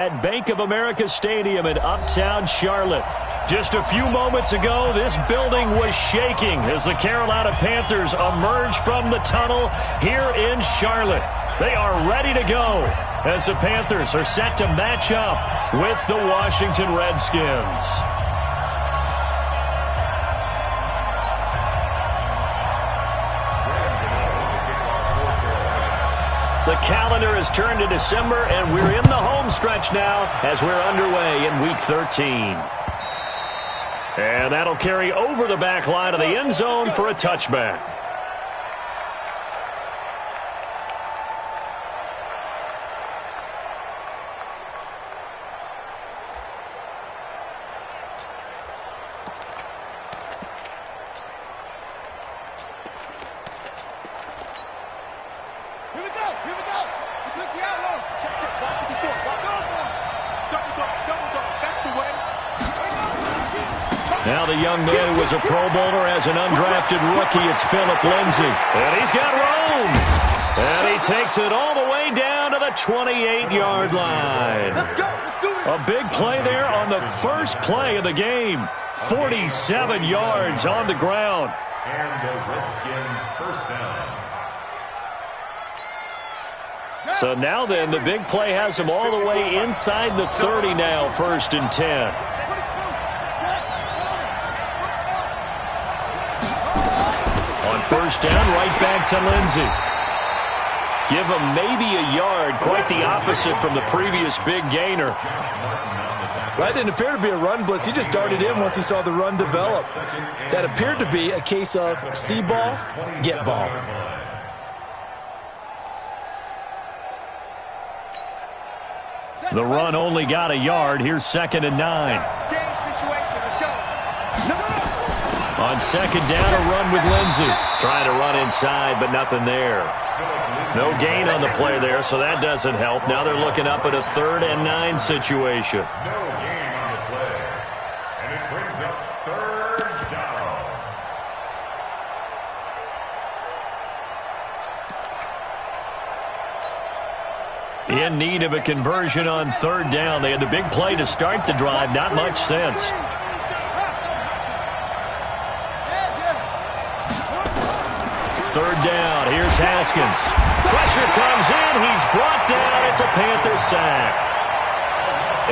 At Bank of America Stadium in uptown Charlotte. Just a few moments ago, this building was shaking as the Carolina Panthers emerged from the tunnel here in Charlotte. They are ready to go as the Panthers are set to match up with the Washington Redskins. The calendar has turned to December, and we're in the home stretch now as we're underway in Week 13. And that'll carry over the back line of the end zone for a touchback. Now the young man who was a Pro Bowler as an undrafted rookie, it's Phillip Lindsay. And he's got room. And he takes it all the way down to the 28-yard line. A big play there on the first play of the game. 47 yards on the ground. And the Redskin first down. So now then, the big play has him all the way inside the 30 now, 1st and 10. First down, right back to Lindsay. Give him maybe a yard, quite the opposite from the previous big gainer. That didn't appear to be a run blitz. He just darted in once he saw the run develop. That appeared to be a case of see ball, get ball. The run only got a yard. Here's 2nd and 9. On 2nd down, a run with Lindsay. Trying to run inside, but nothing there. No gain on the play there, so that doesn't help. Now they're looking up at a 3rd and 9 situation. No gain on the play. And it brings up 3rd down. In need of a conversion on 3rd down. They had the big play to start the drive. Not much sense. 3rd down. Here's Haskins. Pressure comes in. He's brought down. It's a Panther sack.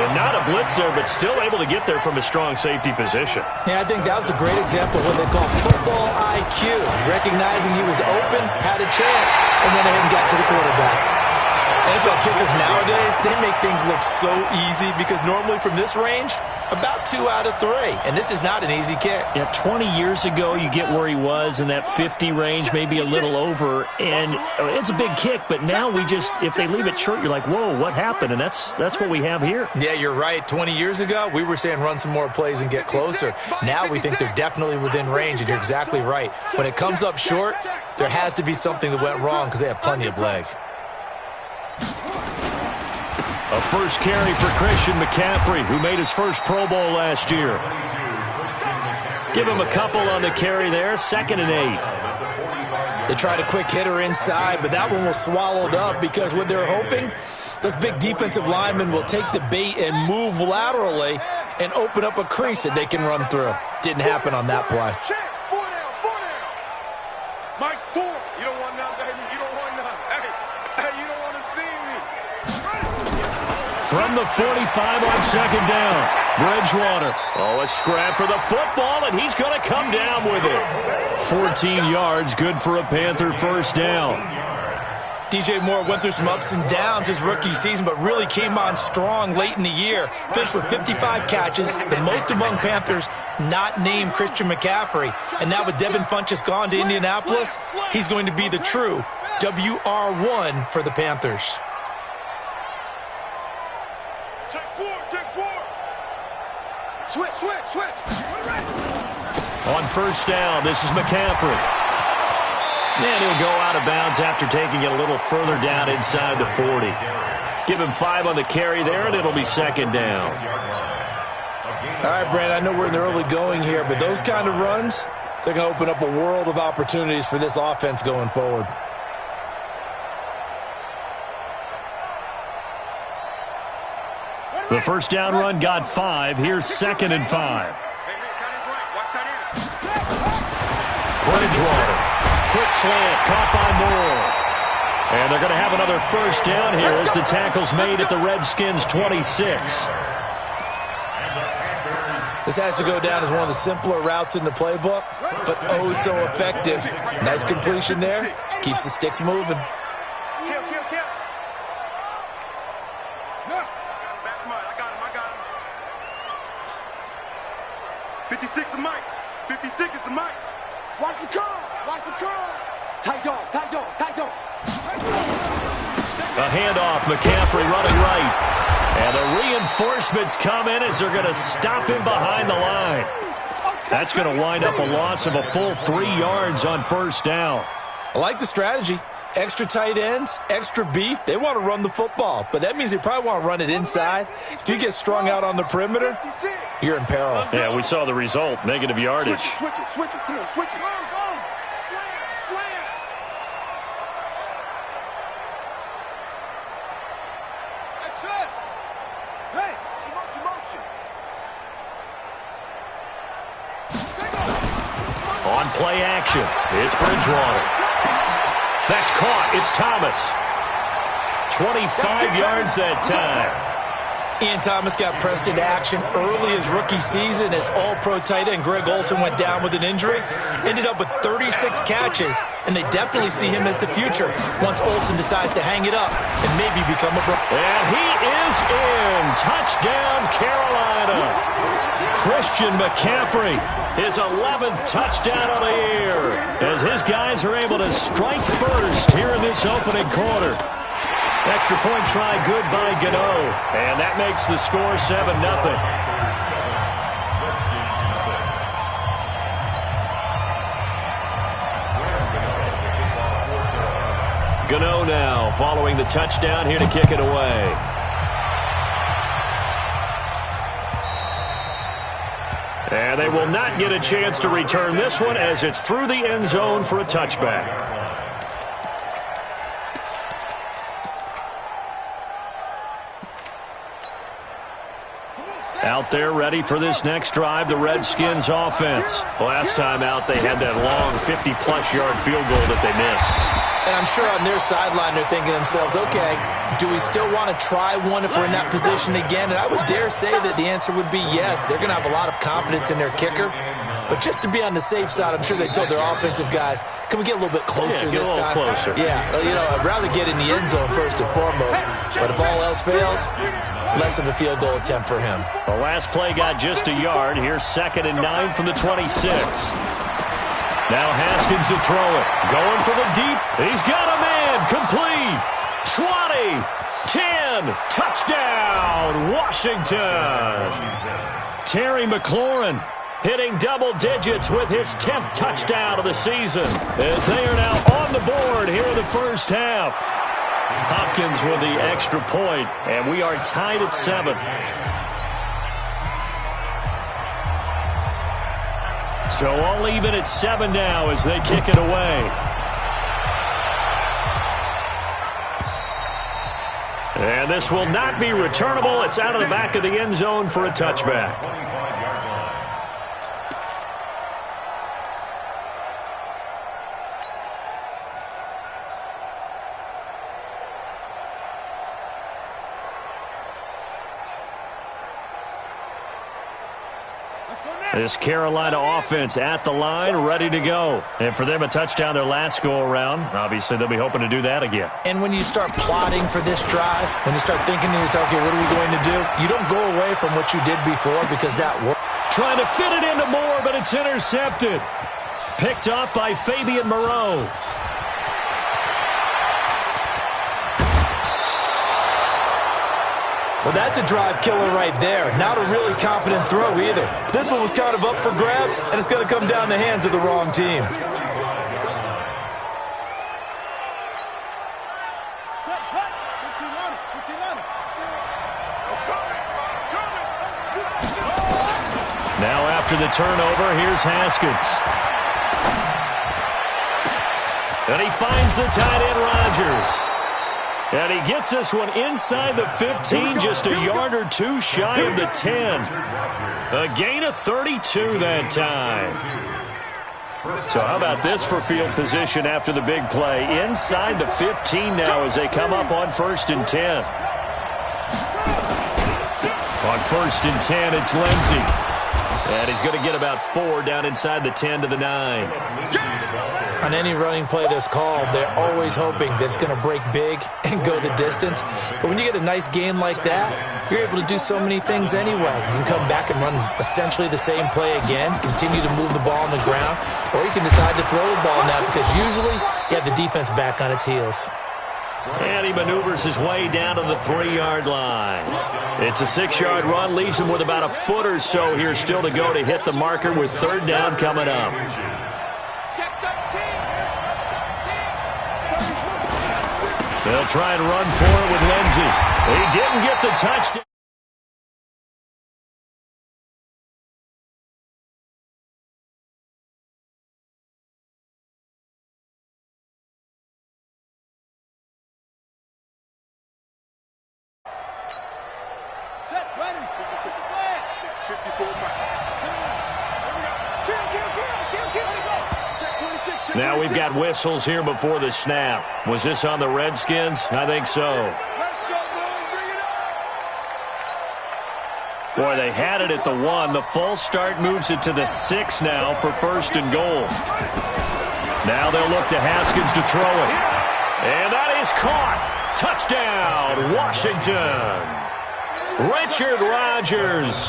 And not a blitzer, but still able to get there from a strong safety position. Yeah, I think that was a great example of what they call football IQ. Recognizing he was open, had a chance, and went ahead and got to the quarterback. NFL kickers nowadays, they make things look so easy because normally from this range, about 2 out of 3. And this is not an easy kick. Yeah, 20 years ago, you get where he was in that 50 range, maybe a little over. And it's a big kick, but now we just, if they leave it short, you're like, whoa, what happened? And that's what we have here. Yeah, you're right. 20 years ago, we were saying run some more plays and get closer. Now we think they're definitely within range, and you're exactly right. When it comes up short, there has to be something that went wrong because they have plenty of leg. A first carry for Christian McCaffrey, who made his first Pro Bowl last year. Give him a couple on the carry there, 2nd and 8. They tried a quick hitter inside, but that one was swallowed up because what they're hoping, those big defensive linemen will take the bait and move laterally and open up a crease that they can run through. Didn't happen on that play. Mike, 4. You don't want none, baby. You don't want none. Hey, you don't want to see me. From the 45 on 2nd down, Bridgewater. Oh, a scrap for the football, and he's going to come down with it. 14 yards, good for a Panther first down. DJ Moore went through some ups and downs his rookie season, but really came on strong late in the year. Finished with 55 catches, the most among Panthers not named Christian McCaffrey. And now with Devin Funchess gone to Indianapolis, he's going to be the true WR1 for the Panthers. Switch. On first down, this is McCaffrey. And he'll go out of bounds after taking it a little further down inside the 40. Give him 5 on the carry there, and it'll be 2nd down. All right, Brand, I know we're in the early going here, but those kind of runs, they're going to open up a world of opportunities for this offense going forward. The first down run got 5. Here's 2nd and 5. Bridgewater. Quick slant. Caught by Moore. And they're going to have another first down here as the tackle's made at the Redskins' 26. This has to go down as one of the simpler routes in the playbook, but oh so effective. Nice completion there. Keeps the sticks moving. Kill. I got him. 56 is Mike. 56 is the Mike. Watch the curl. Tight dog. A handoff, McCaffrey running right. And the reinforcements come in as they're going to stop him behind the line. That's going to wind up a loss of a full 3 yards on first down. I like the strategy. Extra tight ends, extra beef. They want to run the football, but that means they probably want to run it inside. If you get strung out on the perimeter, you're in peril. Yeah, we saw the result, negative yardage. Switch it. Come on, switch it. Go. Slam. That's it. Hey, motion. On play action, it's Bridgewater. That's caught. It's Thomas. 25 yards that time. Ian Thomas got pressed into action early his rookie season as all-pro tight end Greg Olsen went down with an injury. Ended up with 36 catches, and they definitely see him as the future once Olsen decides to hang it up and maybe become a pro. And he is in. Touchdown, Carolina. Christian McCaffrey, his 11th touchdown of the year, as his guys are able to strike first here in this opening quarter. Extra point try good by Gano, and that makes the score 7-0. Gano now following the touchdown here to kick it away. And they will not get a chance to return this one as it's through the end zone for a touchback. Out there ready for this next drive, the Redskins offense. Last time out, they had that long 50-plus yard field goal that they missed. And I'm sure on their sideline they're thinking to themselves, okay, do we still want to try one if we're in that position again? And I would dare say that the answer would be yes. They're going to have a lot of confidence in their kicker. But just to be on the safe side, I'm sure they told their offensive guys, can we get a little bit closer this time? Closer. Yeah, you know, I'd rather get in the end zone first and foremost. But if all else fails, less of a field goal attempt for him. The last play got just a yard. Here's 2nd and 9 from the 26. Now Haskins to throw it. Going for the deep. He's got a man. Complete. 20. 10. Touchdown, Washington. Terry McLaurin hitting double digits with his 10th touchdown of the season as they are now on the board here in the first half. Hopkins with the extra point, and we are tied at 7. So all even at 7 now as they kick it away. And this will not be returnable. It's out of the back of the end zone for a touchback. This Carolina offense at the line, ready to go. And for them, a touchdown their last go-around. Obviously, they'll be hoping to do that again. And when you start plotting for this drive, when you start thinking to yourself, okay, what are we going to do? You don't go away from what you did before because that worked. Trying to fit it into Moore, but it's intercepted. Picked up by Fabian Moreau. Well, that's a drive killer right there. Not a really confident throw either. This one was kind of up for grabs, and it's going to come down the hands of the wrong team. Now after the turnover, here's Haskins. And he finds the tight end, Rodgers. And he gets this one inside the 15, just a yard or two shy of the 10. A gain of 32 that time. So how about this for field position after the big play? Inside the 15 now as they come up on 1st and 10. On 1st and 10, it's Lindsey. And he's going to get about 4 down inside the 10 to the 9. On any running play that's called, they're always hoping that it's going to break big and go the distance. But when you get a nice gain like that, you're able to do so many things anyway. You can come back and run essentially the same play again, continue to move the ball on the ground, or you can decide to throw the ball now because usually you have the defense back on its heels. And he maneuvers his way down to the 3-yard line. It's a 6-yard run, leaves him with about a foot or so here still to go to hit the marker with 3rd down coming up. They'll try and run for it with Lindsey. He didn't get the touchdown. Now we've got whistles here before the snap. Was this on the Redskins? I think so. Boy, they had it at the 1. The false start moves it to the 6 now for 1st and goal. Now they'll look to Haskins to throw it. And that is caught. Touchdown, Washington. Richard Rodgers,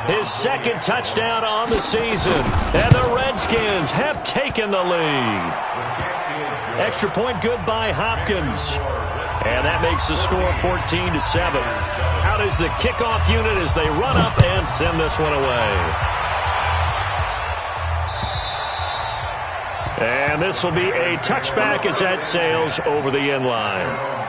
his 2nd touchdown on the season, and the Redskins have taken the lead. Extra point good by Hopkins, and that makes the score 14-7. Out is the kickoff unit as they run up and send this one away. And this will be a touchback as that sails over the end line.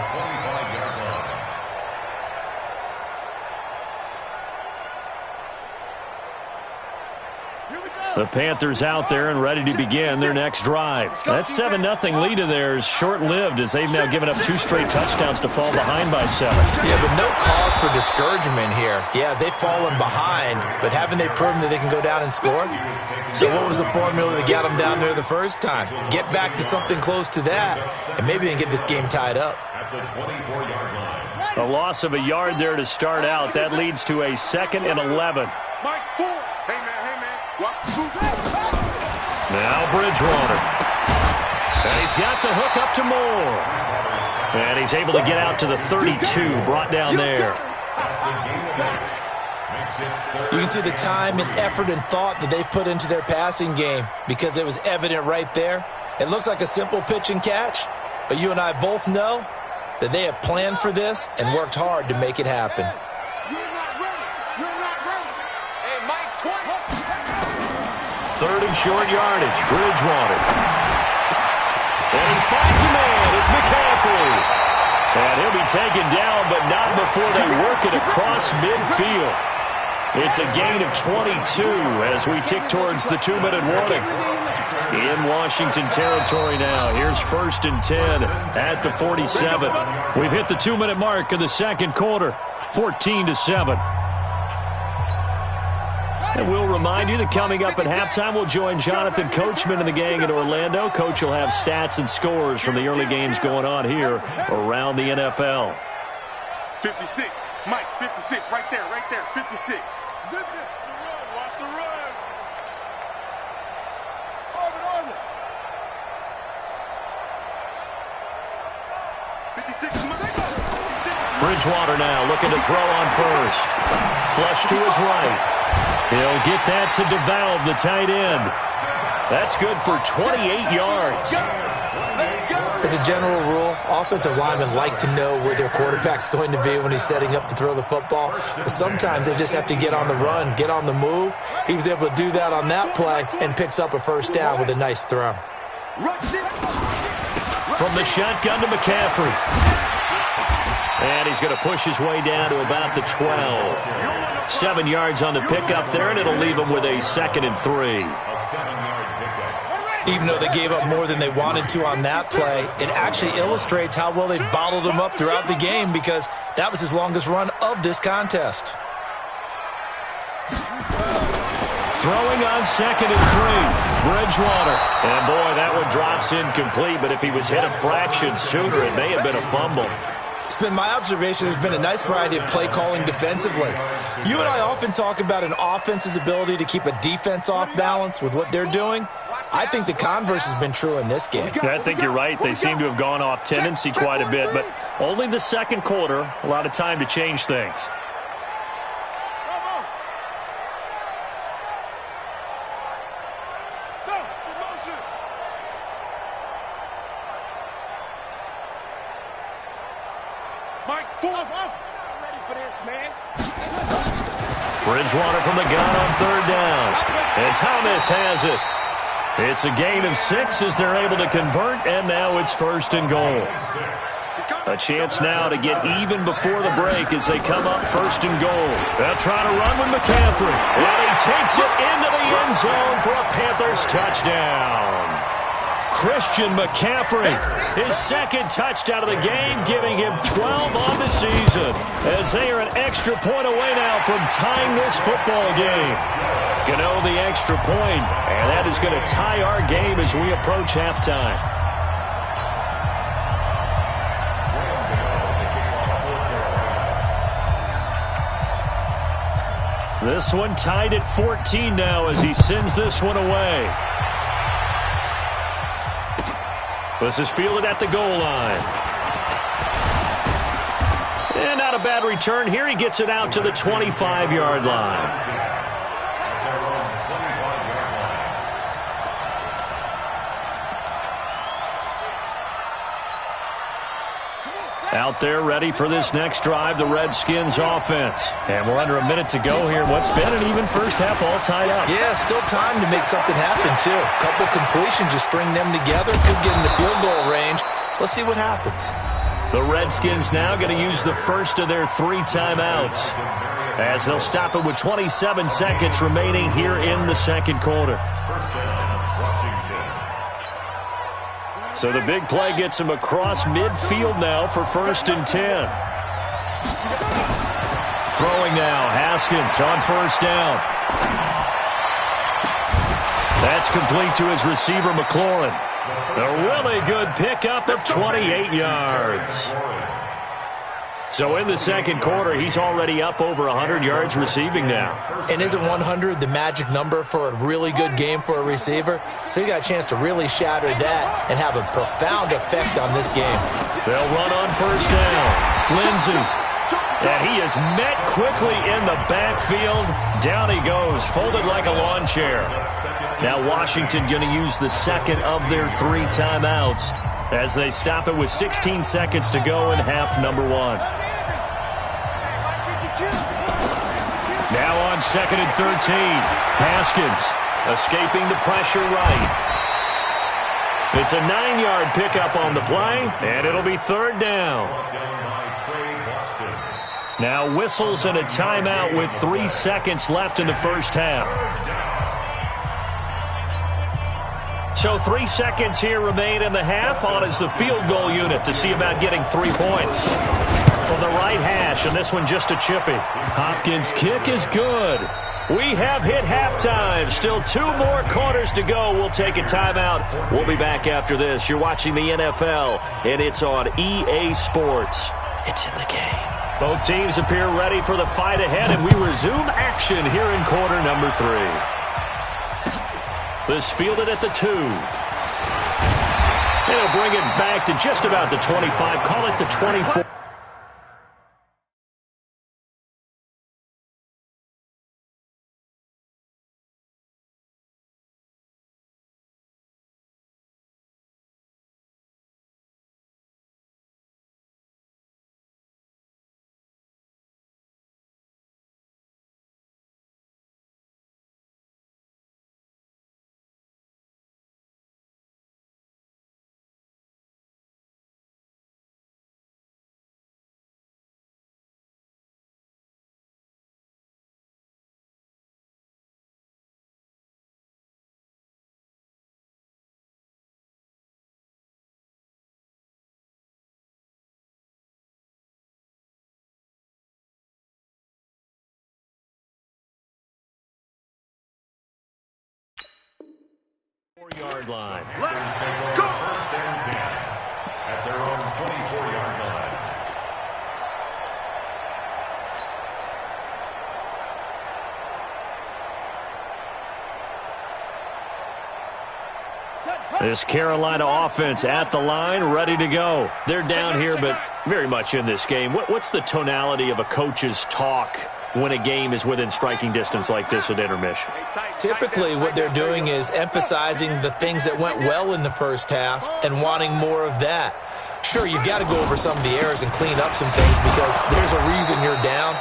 The Panthers out there and ready to begin their next drive. That 7-0 lead of theirs short-lived as they've now given up 2 straight touchdowns to fall behind by 7. Yeah, but no cause for discouragement here. Yeah, they've fallen behind, but haven't they proven that they can go down and score? So what was the formula that got them down there the first time? Get back to something close to that, and maybe they can get this game tied up. A loss of a yard there to start out. That leads to a 2nd and 11. Now Bridgewater. And he's got the hook up to Moore. And he's able to get out to the 32, brought down there. You can see the time and effort and thought that they put into their passing game because it was evident right there. It looks like a simple pitch and catch, but you and I both know that they have planned for this and worked hard to make it happen. Third and short yardage, Bridgewater. And he finds a man. It's McCaffrey. And he'll be taken down, but not before they work it across midfield. It's a gain of 22 as we tick towards the 2-minute warning. In Washington territory now. Here's 1st and 10 at the 47. We've hit the 2-minute mark of the 2nd quarter, 14-7. And we'll remind you that coming up at halftime, we'll join Jonathan Coachman and the gang in Orlando. Coach will have stats and scores from the early games going on here around the NFL. 56, Mike, 56, right there, 56. Zip it, watch the run. Orbit. 56, Bridgewater now looking to throw on 1st. Flush to his right. He'll get that to DeValve, the tight end. That's good for 28 yards. As a general rule, offensive linemen like to know where their quarterback's going to be when he's setting up to throw the football. But sometimes they just have to get on the run, get on the move. He was able to do that on that play and picks up a 1st down with a nice throw. From the shotgun to McCaffrey. And he's going to push his way down to about the 12. 7 yards on the pickup there, and it'll leave him with a 2nd and 3. Even though they gave up more than they wanted to on that play, it actually illustrates how well they bottled him up throughout the game, because that was his longest run of this contest. Throwing on 2nd and 3, Bridgewater. And boy, that one drops incomplete, but if he was hit a fraction sooner, it may have been a fumble. It's been my observation there's been a nice variety of play calling defensively. You and I often talk about an offense's ability to keep a defense off balance with what they're doing. I think the converse has been true in this game. I think you're right. They seem to have gone off tendency quite a bit, but only the second quarter, a lot of time to change things. Bridgewater from the gun on 3rd down. And Thomas has it. It's a gain of 6 as they're able to convert, and now it's 1st and goal. A chance now to get even before the break as they come up 1st and goal. They'll try to run with McCaffrey. And he takes it into the end zone for a Panthers touchdown. Christian McCaffrey, his 2nd touchdown of the game, giving him 12 on the season, as they are an extra point away now from tying this football game. Gano the extra point, and that is going to tie our game as we approach halftime. This one tied at 14 now as he sends this one away. This is fielded at the goal line. And not a bad return here. He gets it out to the 25-yard line. Out there ready for this next drive, the Redskins offense. And we're under a minute to go here. What's been an even first half all tied up. Yeah, still time to make something happen, too. A couple completions, just string them together. Could get in the field goal range. Let's see what happens. The Redskins now going to use the first of their 3 timeouts, as they'll stop it with 27 seconds remaining here in the second quarter. So the big play gets him across midfield now for 1st and 10. Throwing now, Haskins on 1st down. That's complete to his receiver, McLaurin. A really good pickup of 28 yards. So in the second quarter, he's already up over 100 yards receiving now. And isn't 100 the magic number for a really good game for a receiver? So he got a chance to really shatter that and have a profound effect on this game. They'll run on 1st down. Lindsey. And he is met quickly in the backfield. Down he goes, folded like a lawn chair. Now Washington going to use the second of their 3 timeouts as they stop it with 16 seconds to go in half number 1. Now on 2nd and 13. Haskins escaping the pressure right. It's a 9-yard pickup on the play, and it'll be 3rd down. Now whistles and a timeout with 3 seconds left in the first half. So 3 seconds here remain in the half. On is the field goal unit to see about getting 3 points. From the right hash, and this one just a chippy. Hopkins' kick is good. We have hit halftime. Still 2 more quarters to go. We'll take a timeout. We'll be back after this. You're watching the NFL, and it's on EA Sports. It's in the game. Both teams appear ready for the fight ahead, and we resume action here in quarter number 3. This fielded at the 2. They'll bring it back to just about the 25. Call it the 24. 4-yard line. Let's go! First and 10 at their own 24-yard line. This Carolina offense at the line, ready to go. They're down here, but very much in this game. What's the tonality of a coach's talk when a game is within striking distance like this at intermission? Typically, what they're doing is emphasizing the things that went well in the first half and wanting more of that. Sure, you've got to go over some of the errors and clean up some things because there's a reason you're down.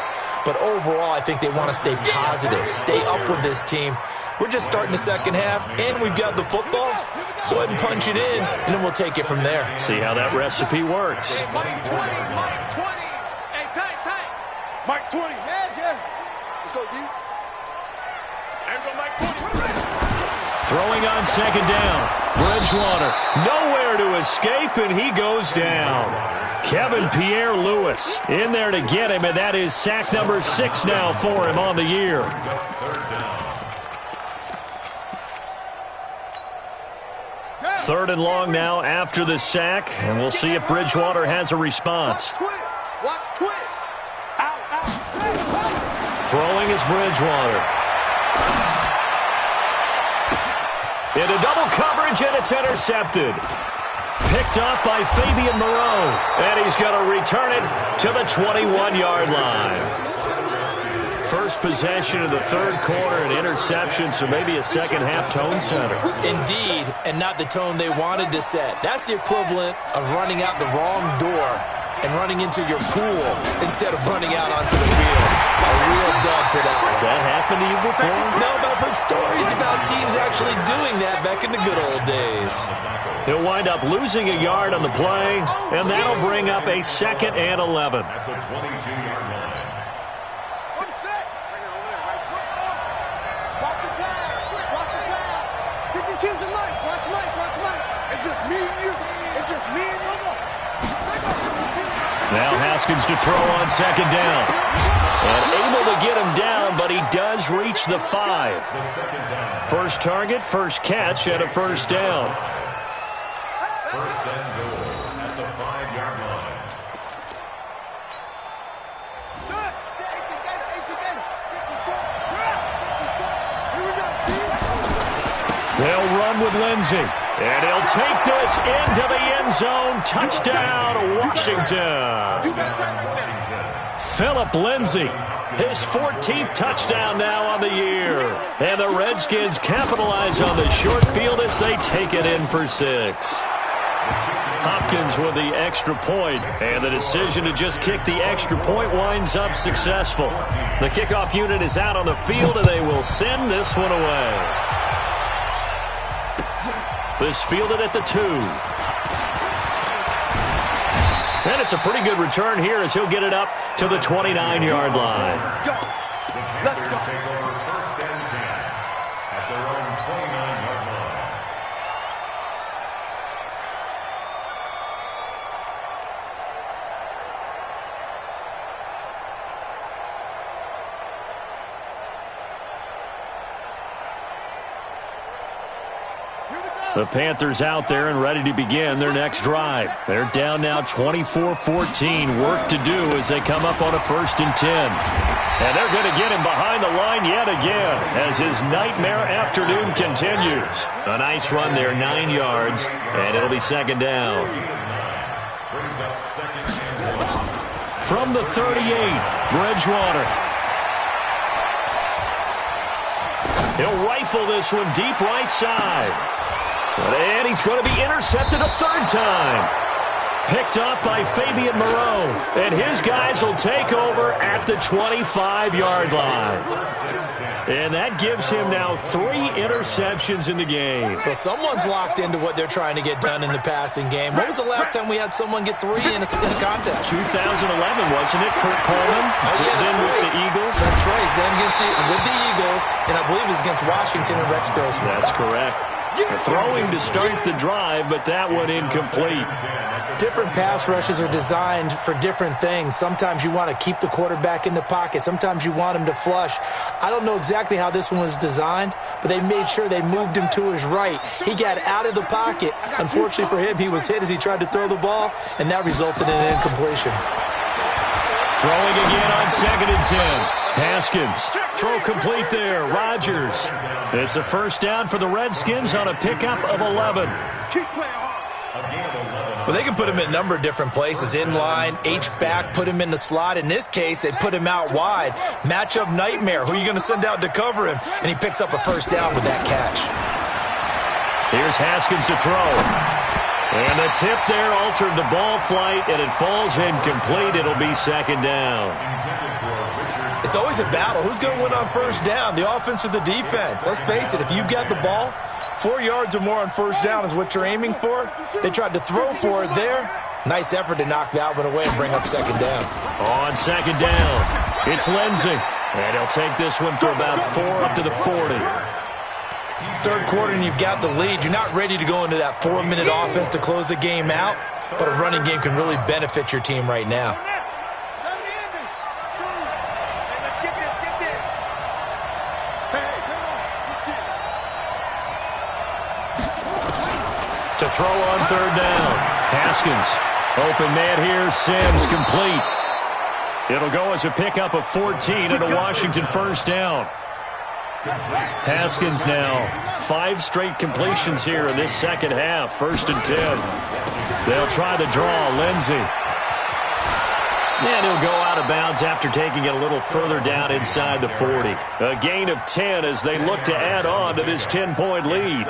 But overall, I think they want to stay positive, stay up with this team. We're just starting the second half, and we've got the football. Let's go ahead and punch it in, and then we'll take it from there. See how that recipe works. Mike 20, Mike 20. Hey, tight. Mike 20. Yeah. Let's go, D. There we go, Mike 20. Throwing on second down. Bridgewater, nowhere to escape, and he goes down. Kevin Pierre-Louis in there to get him, and that is sack number 6 now for him on the year. Third and long now after the sack, and we'll see if Bridgewater has a response. Watch twist. Out. Throwing is Bridgewater. Into double coverage, and it's intercepted. Picked up by Fabian Moreau, and he's going to return it to the 21-yard line. First possession of the third quarter, an interception, so maybe a second-half tone setter. Indeed, and not the tone they wanted to set. That's the equivalent of running out the wrong door and running into your pool instead of running out onto the field. A real dub for that. Has that happened to you before? No, but I've heard stories about teams actually doing that back in the good old days. He'll wind up losing a yard on the play, and that'll bring up a 2nd and 11. At the 22-yard line. Now Haskins to throw on second down. And able to get him down, but he does reach the 5. First target, first catch, and a first down. First and goal at the 5-yard line. They'll run with Lindsey. And he'll take this into the end zone. Touchdown, Washington. Philip Lindsey, his 14th touchdown now on the year. And the Redskins capitalize on the short field as they take it in for 6. Hopkins with the extra point, and the decision to just kick the extra point winds up successful. The kickoff unit is out on the field, and they will send this one away. This fielded at the 2. And it's a pretty good return here as he'll get it up to the 29-yard line. The Panthers take over first and 10 at their own 29-yard line. The Panthers out there and ready to begin their next drive. They're down now 24-14. Work to do as they come up on a 1st and 10. And they're going to get him behind the line yet again as his nightmare afternoon continues. A nice run there, 9 yards, and it'll be second down. Brings up second and 1. From the 38, Bridgewater. He'll rifle this one deep right side. And he's going to be intercepted a 3rd time. Picked up by Fabian Moreau. And his guys will take over at the 25-yard line. And that gives him now 3 interceptions in the game. Well, someone's locked into what they're trying to get done in the passing game. When was the last time we had someone get 3 in a contest? 2011, wasn't it, Kurt Coleman? Oh, yeah, then right. with the Eagles. That's right. Then with the Eagles, and I believe it's against Washington and Rex Grossman. That's correct. Throwing to start the drive, but that one incomplete. Different pass rushes are designed for different things. Sometimes you want to keep the quarterback in the pocket. Sometimes you want him to flush. I don't know exactly how this one was designed, but they made sure they moved him to his right. He got out of the pocket. Unfortunately for him, he was hit as he tried to throw the ball, and that resulted in an incompletion. Throwing again on 2nd and 10. Haskins, throw complete there. Rodgers. It's a first down for the Redskins on a pickup of 11. Well, they can put him in a number of different places. In line, H-back, put him in the slot. In this case, they put him out wide. Matchup nightmare. Who are you going to send out to cover him? And he picks up a first down with that catch. Here's Haskins to throw. And the tip there altered the ball flight, and it falls incomplete. It'll be 2nd down. It's always a battle. Who's going to win on first down, the offense or the defense? Let's face it, if you've got the ball, 4 yards or more on first down is what you're aiming for. They tried to throw for it there. Nice effort to knock that one away and bring up 2nd down. On 2nd down, it's Lindsey. And he'll take this one for about 4 up to the 40. Third quarter and you've got the lead. You're not ready to go into that 4-minute offense to close the game out, but a running game can really benefit your team right now. To throw on 3rd down. Haskins. Open man here. Sims complete. It'll go as a pickup of 14 and a Washington first down. Haskins now 5 straight completions here in this second half. 1st and 10. They'll try the draw. Lindsey. And he'll go out of bounds after taking it a little further down inside the 40. A gain of 10 as they look to add on to this 10-point lead.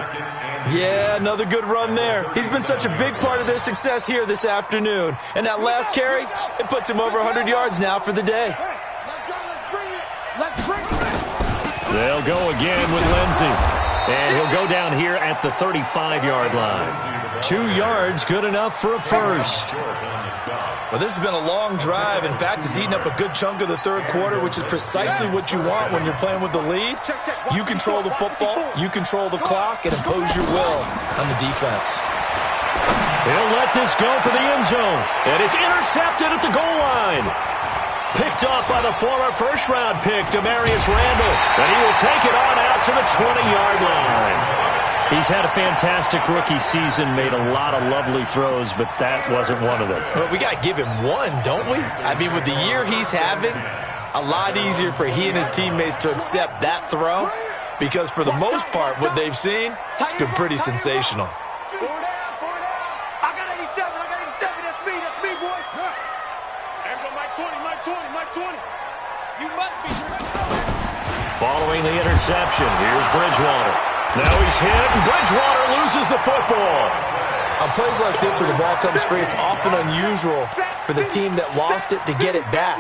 Yeah, another good run there. He's been such a big part of their success here this afternoon. And that last carry, it puts him over 100 yards now for the day. They'll go again with Lindsey. And he'll go down here at the 35-yard line. 2 yards, good enough for a first. Well, this has been a long drive. In fact, it's eaten up a good chunk of the third quarter, which is precisely what you want when you're playing with the lead. You control the football, you control the clock, and impose your will on the defense. He'll let this go for the end zone. And it's intercepted at the goal line. Picked off by the former first-round pick, Demarius Randall. And he will take it on out to the 20-yard line. He's had a fantastic rookie season, made a lot of lovely throws, but that wasn't one of them. Well, we got to give him one, don't we? I mean, with the year he's having, a lot easier for he and his teammates to accept that throw because for the most part, what they've seen, it's been pretty sensational. Following the interception, here's Bridgewater. Now he's hit, and Bridgewater loses the football. On plays like this where the ball comes free, it's often unusual for the team that lost it to get it back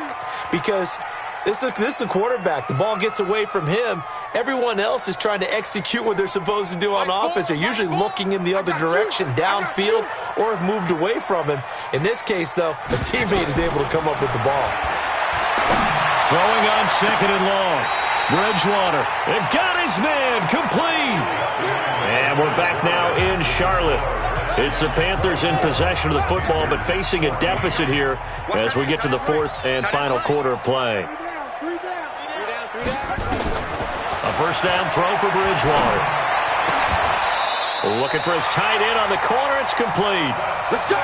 because this is a quarterback. The ball gets away from him. Everyone else is trying to execute what they're supposed to do on offense. They're usually looking in the other direction, downfield, or have moved away from him. In this case, though, a teammate is able to come up with the ball. Throwing on 2nd and long. Bridgewater, and got his man, complete. And we're back now in Charlotte. It's the Panthers in possession of the football, but facing a deficit here as we get to the 4th and final quarter of play. A first down throw for Bridgewater. Looking for his tight end on the corner, it's complete.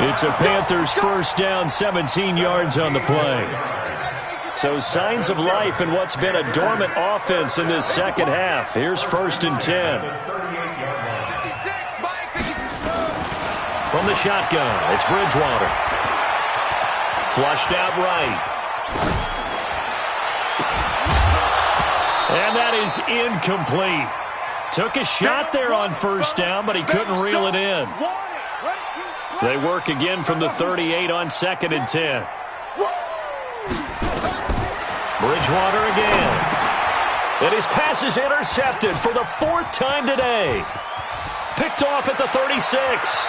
It's a Panthers first down, 17 yards on the play. So signs of life in what's been a dormant offense in this second half. Here's 1st and 10. From the shotgun, it's Bridgewater. Flushed out right. And that is incomplete. Took a shot there on first down, but he couldn't reel it in. They work again from the 38 on 2nd and 10. Bridgewater again. And his pass is intercepted for the 4th time today. Picked off at the 36.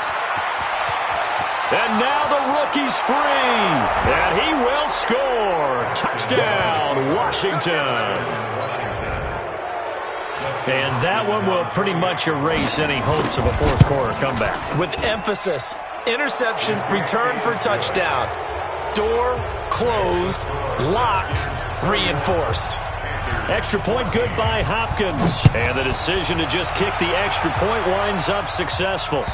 And now the rookie's free. And he will score. Touchdown, Washington. And that one will pretty much erase any hopes of a fourth quarter comeback. With emphasis, interception, return for touchdown. Door closed, locked, reinforced. Extra point good by Hopkins. And the decision to just kick the extra point winds up successful.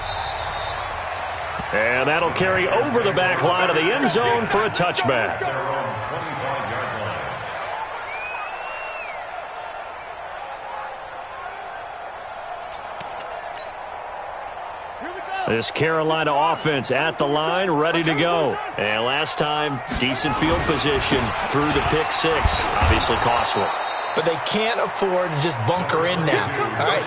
And that'll carry over the back line of the end zone for a touchback. This Carolina offense at the line, ready to go. And last time, decent field position through the pick six. Obviously costly. But they can't afford to just bunker in now. All right,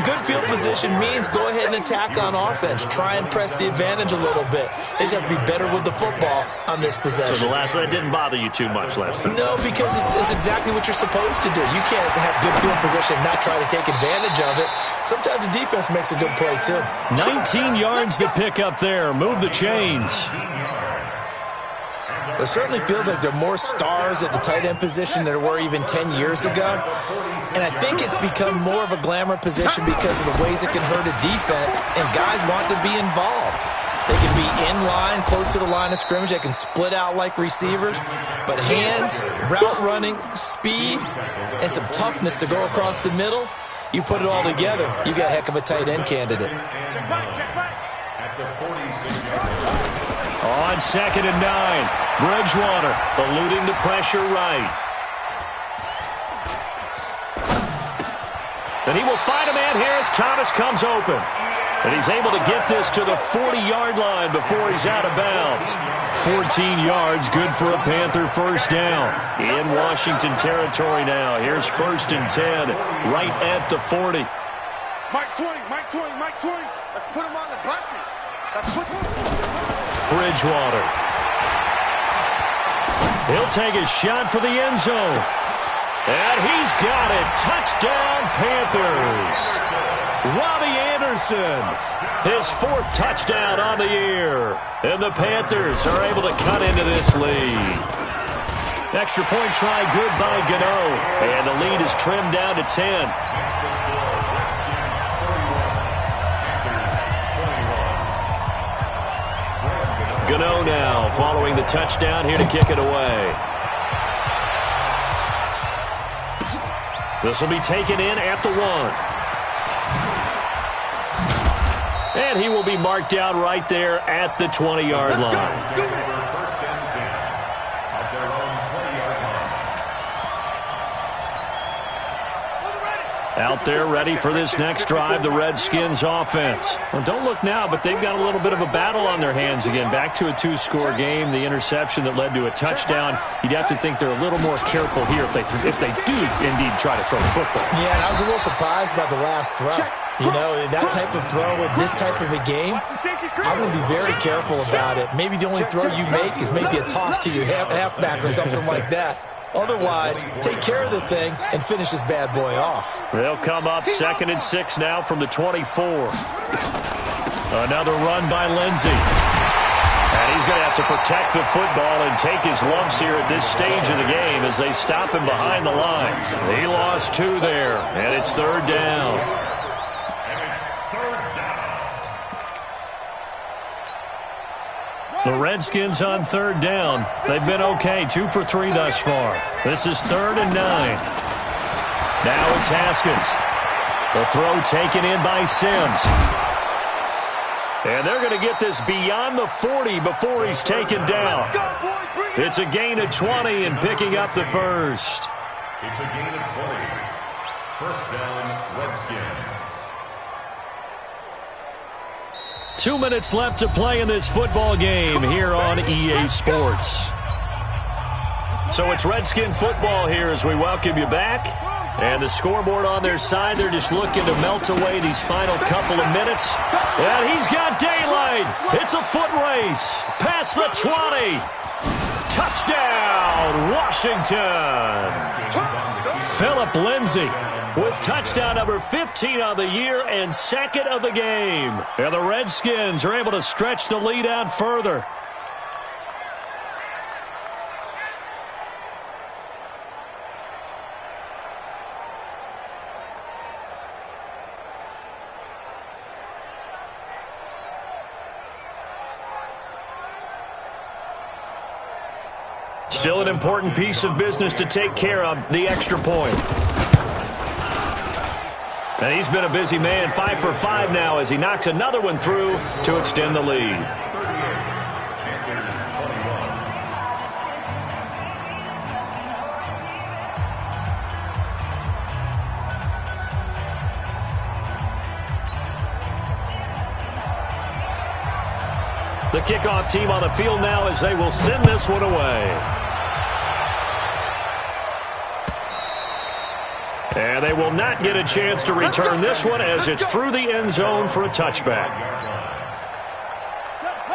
good field position means go ahead and attack on offense. Try and press the advantage a little bit. They just have to be better with the football on this possession. So the last one didn't bother you too much last time? No, because it's exactly what you're supposed to do. You can't have good field position and not try to take advantage of it. Sometimes the defense makes a good play, too. 19 yards to pick up there. Move the chains. It certainly feels like there are more stars at the tight end position than there were even 10 years ago. And I think it's become more of a glamour position because of the ways it can hurt a defense, and guys want to be involved. They can be in line, close to the line of scrimmage. They can split out like receivers. But hands, route running, speed, and some toughness to go across the middle, you put it all together, you got a heck of a tight end candidate. On 2nd and 9, Bridgewater eluding the pressure right. And he will find a man here as Thomas comes open. And he's able to get this to the 40-yard line before he's out of bounds. 14 yards, good for a Panther first down. In Washington territory now. Here's 1st and 10, right at the 40. Mike 20, Mike 20, Mike 20. Let's put him on the buses. Let's put him. Bridgewater. He'll take a shot for the end zone. And he's got it. Touchdown, Panthers. Robbie Anderson, his 4th touchdown on the year. And the Panthers are able to cut into this lead. Extra point try good by Gano. And the lead is trimmed down to 10. Gano now following the touchdown here to kick it away. This will be taken in at the 1. And he will be marked down right there at the 20-yard line. Out there ready for this next drive, the Redskins offense. Well, don't look now, but they've got a little bit of a battle on their hands again. Back to a 2-score game, the interception that led to a touchdown. You'd have to think they're a little more careful here if they do indeed try to throw the football. Yeah, and I was a little surprised by the last throw. You know, that type of throw with this type of a game, I'm going to be very careful about it. Maybe the only throw you make is maybe a toss to your halfback or something like that. Otherwise, take care of the thing and finish this bad boy off. They'll come up 2nd and 6 now from the 24. Another run by Lindsey. And he's going to have to protect the football and take his lumps here at this stage of the game as they stop him behind the line. He lost 2 there, and it's 3rd down. The Redskins on 3rd down. They've been okay, 2 for 3 thus far. This is 3rd and 9. Now it's Haskins. The throw taken in by Sims. And they're going to get this beyond the 40 before he's taken down. It's a gain of 20 and picking up the first. It's a gain of 20. First down, Redskins. 2 minutes left to play in this football game here on EA Sports. So it's Redskin football here as we welcome you back. And the scoreboard on their side, they're just looking to melt away these final couple of minutes. And he's got daylight. It's a foot race. Past the 20. Touchdown, Washington. Philip Lindsay with touchdown number 15 on the year and 2nd of the game. And the Redskins are able to stretch the lead out further. Still an important piece of business to take care of, the extra point. And he's been a busy man, 5 for 5 now as he knocks another one through to extend the lead. The kickoff team on the field now as they will send this one away. And they will not get a chance to return this one as it's through the end zone for a touchback.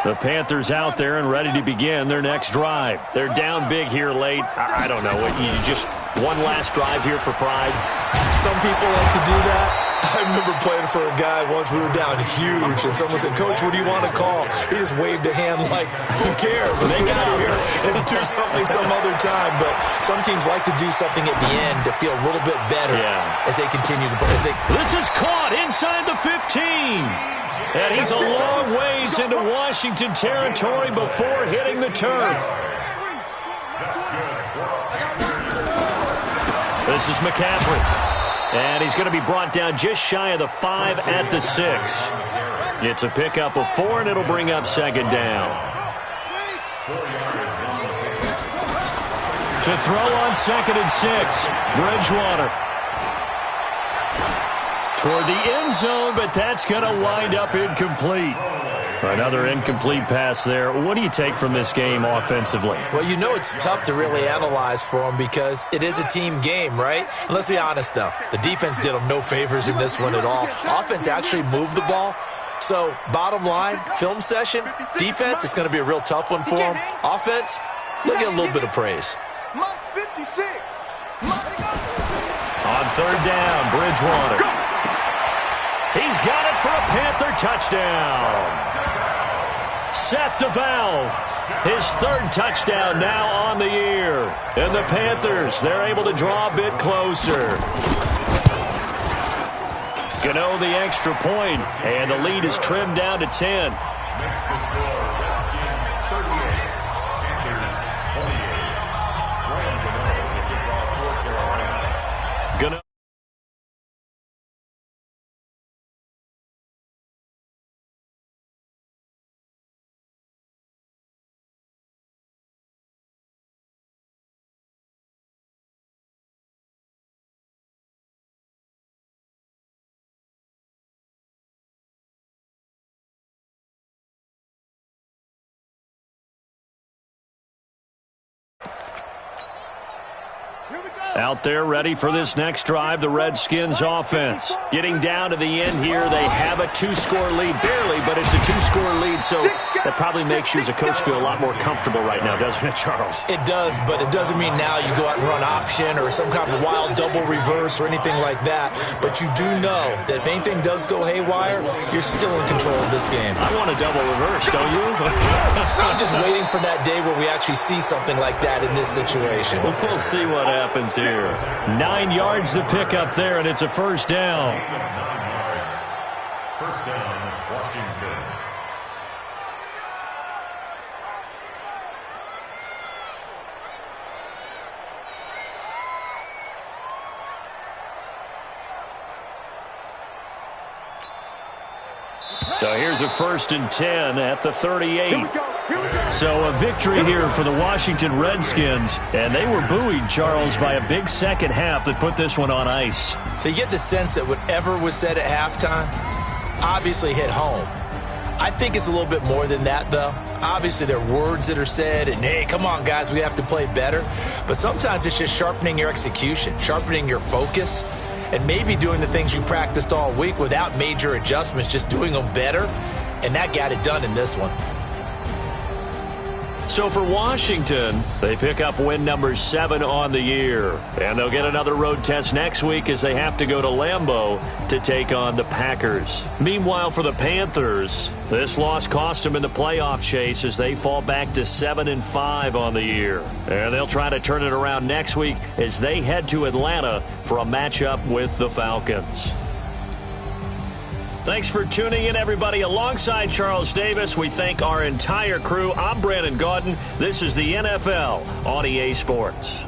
The Panthers out there and ready to begin their next drive. They're down big here late. I don't know. You just one last drive here for pride? Some people like to do that. I remember playing for a guy once. We were down huge, and someone said, "Coach, what do you want to call?" He just waved a hand like, who cares? Let's get out of here and do something some other time. But some teams like to do something at the end to feel a little bit better as they continue to play. This is caught inside the 15. And he's a long ways into Washington territory before hitting the turf. This is McCaffrey. And he's going to be brought down just shy of the 5 at the 6. It's a pickup of 4, and it'll bring up second down. To throw on 2nd and 6, Bridgewater. Toward the end zone, but that's going to wind up incomplete. Another incomplete pass there. What do you take from this game offensively? Well, you know it's tough to really analyze for them because it is a team game, right? And let's be honest, though. The defense did them no favors in this one at all. Offense actually moved the ball. So, bottom line, film session, defense, it's going to be a real tough one for them. Offense, they'll get a little bit of praise. On 3rd down, Bridgewater. He's got it for a Panther touchdown. Seth DeValve, his 3rd touchdown now on the year. And the Panthers, they're able to draw a bit closer. Gano the extra point, and the lead is trimmed down to 10. Gano. Out there ready for this next drive, the Redskins offense. Getting down to the end here, they have a 2-score lead. Barely, but it's a 2-score lead, so that probably makes you as a coach feel a lot more comfortable right now, doesn't it, Charles? It does, but it doesn't mean now you go out and run option or some kind of wild double reverse or anything like that. But you do know that if anything does go haywire, you're still in control of this game. I want a double reverse, don't you? I'm just waiting for that day where we actually see something like that in this situation. We'll see what happens here. 9 yards to pick up there, and it's a first down. First down, Washington. So here's a 1st and 10 at the 38. So a victory here for the Washington Redskins, and they were buoyed, Charles, by a big second half that put this one on ice. So you get the sense that whatever was said at halftime obviously hit home. I think it's a little bit more than that, though. Obviously, there are words that are said, and, hey, come on, guys, we have to play better. But sometimes it's just sharpening your execution, sharpening your focus, and maybe doing the things you practiced all week without major adjustments, just doing them better, and that got it done in this one. So for Washington, they pick up win number 7 on the year. And they'll get another road test next week as they have to go to Lambeau to take on the Packers. Meanwhile, for the Panthers, this loss cost them in the playoff chase as they fall back to 7-5 on the year. And they'll try to turn it around next week as they head to Atlanta for a matchup with the Falcons. Thanks for tuning in, everybody. Alongside Charles Davis, we thank our entire crew. I'm Brandon Gaudin. This is the NFL on EA Sports.